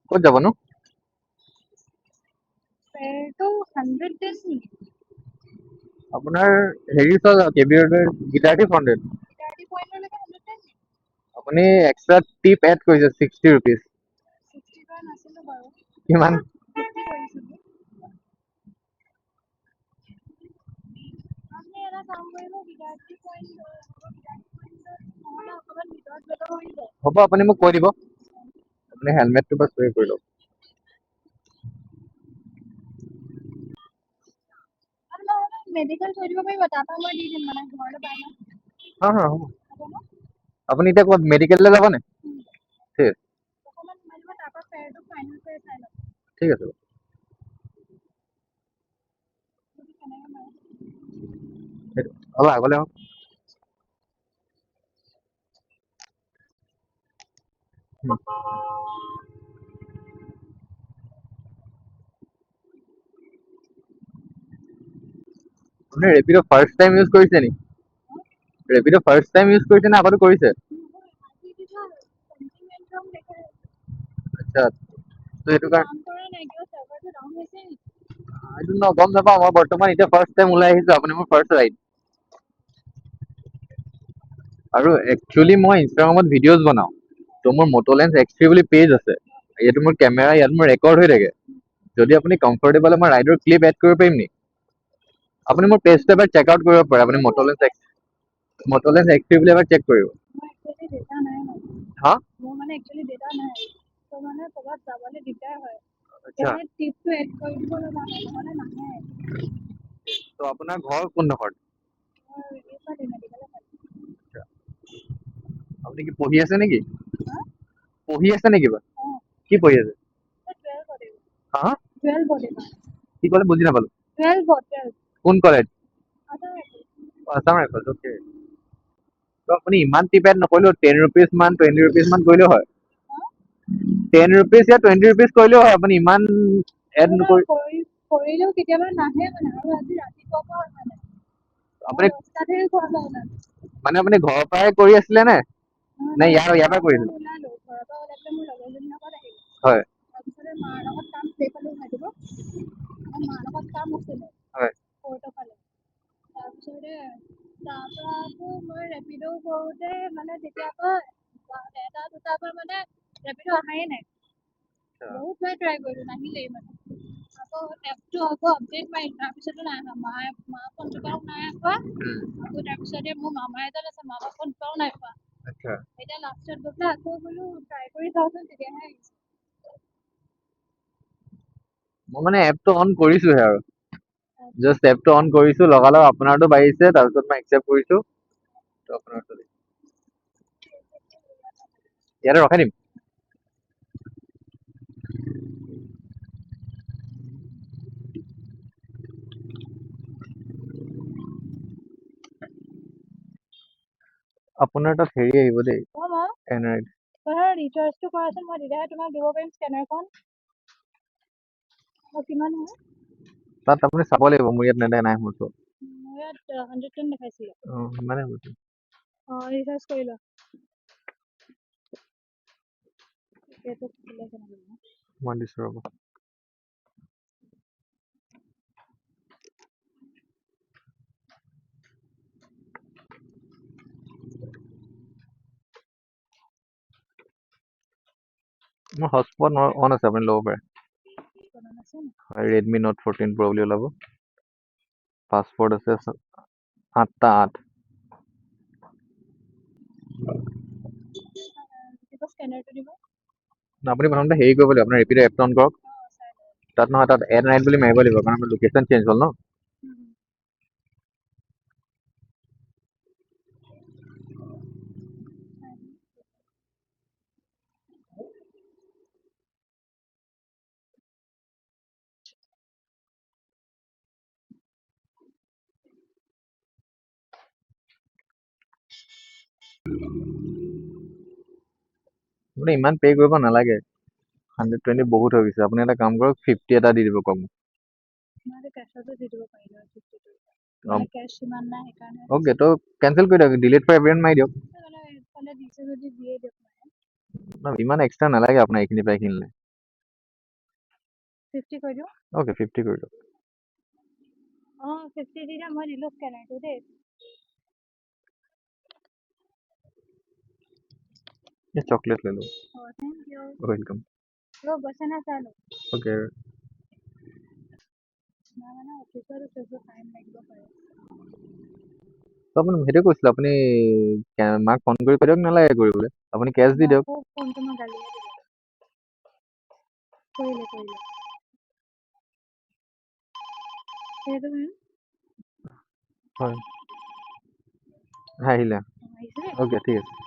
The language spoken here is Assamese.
ক'ত যাব নো? আপোনাৰ হেৰি ওচৰত যাওক, কেবি ৰোডৰ গীতাৰ্থী ফ্ৰণ্টেড। আপুনি এক্সট্ৰা টিপ এড কৰিছে 60 rupees। কিমান? হ'ব, আপুনি মোক কৈ দিব। আপুনি হেলমেটটো বাছ পে কৰি লওক। হা হা হ'ব। আপুনি এতিয়া ক'ত মেডিকেললৈ যাব নে? ঠিক আছে, ঠিক আছে। অলপ আগলৈ আহক। আপুনি ৰেপিডো ফাৰ্ষ্ট টাইম ইউজ কৰিছে নি? ৰেপিডো ফাৰ্ষ্ট টাইম ইউজ কৰিছে নে আগতে কৰিছে? আচ্ছা, তো সেইটো কাৰণে এইটো ন গম নাপাওঁ। মই বৰ্তমান এতিয়া ফাৰ্ষ্ট টাইম ওলাই আহিছো, আপুনি মোৰ ফাৰ্ষ্ট ৰাইড। আৰু একচুৱেলি মই ইনষ্টাগ্ৰামত ভিডিঅ'জ বনাওঁ, তো মোৰ মটোলেন্স X3 বুলি পেজ আছে। ইয়াত মোৰ কেমেৰা, ইয়াত মোৰ ৰেকৰ্ড হৈ থাকে। যদি আপুনি কমফৰ্টেবল মই ৰাইডৰ ক্লিপ এড কৰিব পাৰিম নি? আপুনি মোৰ পেজটো এবাৰ চেক আউট কৰিব পাৰে। আপুনি মটোলেন্স X3 বুলি এবাৰ চেক কৰিব। হা? আচ্ছা, তো আপোনাৰ ঘৰ কোনডোখৰত? আচ্ছা, আপুনি কি পঢ়ি আছে নেকি? পঢ়ি আছে নেকি বা? কি পঢ়ি আছে? হা হা? কি ক'লে বুজি নাপালো। কোন কলেজ? Assam rifles, okay. তো আপুনি ইমান টিপ এড নকৰিলেও 10 rupees মান 20 rupees মান কৰিলেও হয়। 10 rupees या 20 rupees কৰিলেও হয়। আপুনি ইমান এড নকৰি আপুনি মানে আপুনি ঘৰৰ পৰাই কৰি আছিলে নে? নে ইয়াৰ পৰা কৰিছিলে? হয় হয়। আচ্ছা, মই মানে এপটো অন কৰিছোহে আৰু জাষ্ট এপটো অন কৰিছো, লগালগ আপোনাৰটো বাঢ়িছে, তাৰপিছত মই একচেপ্ট কৰিছো। তো আপোনাৰ ইয়াতে ৰখাই দিম। আপোনাৰ তাত হেৰি আহিব দেই, এনআইডি। তাত আপুনি চাব লাগিব, মোৰ ইয়াত নেদে নাই মোৰ ওচৰত। সিমানে হৈছে। মই দিছো ৰ'ব। মোৰ হটস্পট অন আছে, আপুনি ল'ব পাৰে। ৰেডমি নোট 14 Pro বুলি ওলাব। পাছপৰ্ট আছে 8টা 8। আপুনি প্ৰথমতে হেৰি কৰিব লাগিব, আপোনাৰ ৰেপিডো এপটো অন কৰক। তাত নহয়, তাত এড নাইট বুলি মাৰিব লাগিব, কাৰণ আমাৰ লোকেশ্যন চেঞ্জ হ'ল ন। আপুনি ইমান পে' কৰিব নালাগে, 120 বহুত হৈ গৈছে। আপুনি এটা কাম কৰক, 50 এটা দি দিব কম। অ'কে, তো কেনচেল কৰি দিয়ক, ডিলিট ফৰ এভৰিৱান মাৰি দিয়ক। ইমান এক্সট্ৰা নালাগে আপোনাৰ এইখিনি পাই কিনিলে 50 কৰি দিওঁ অ'কে 50 কৰি দিয়ক 50 দি দিয়া মই দিলোঁ স্কেনাৰটো দেই চকলেট লৈ লওক থেংক ইউ ৱেলকাম গৈছে না চালো অ'কে মই মানে অফিচত আছোঁ টাইম লাগিব পাৰে আপুনি সেইটোৱে কৈছিলোঁ আপুনি মাক ফোন কৰি কৈ দিয়ক নালাগে কৰিবলৈ আপুনি কেছ দি দিয়ক ফোনটো মই গালিয়ে দিলোঁ কৰিলে সেইটো হয় আহিলে আহিছে অ'কে ঠিক আছে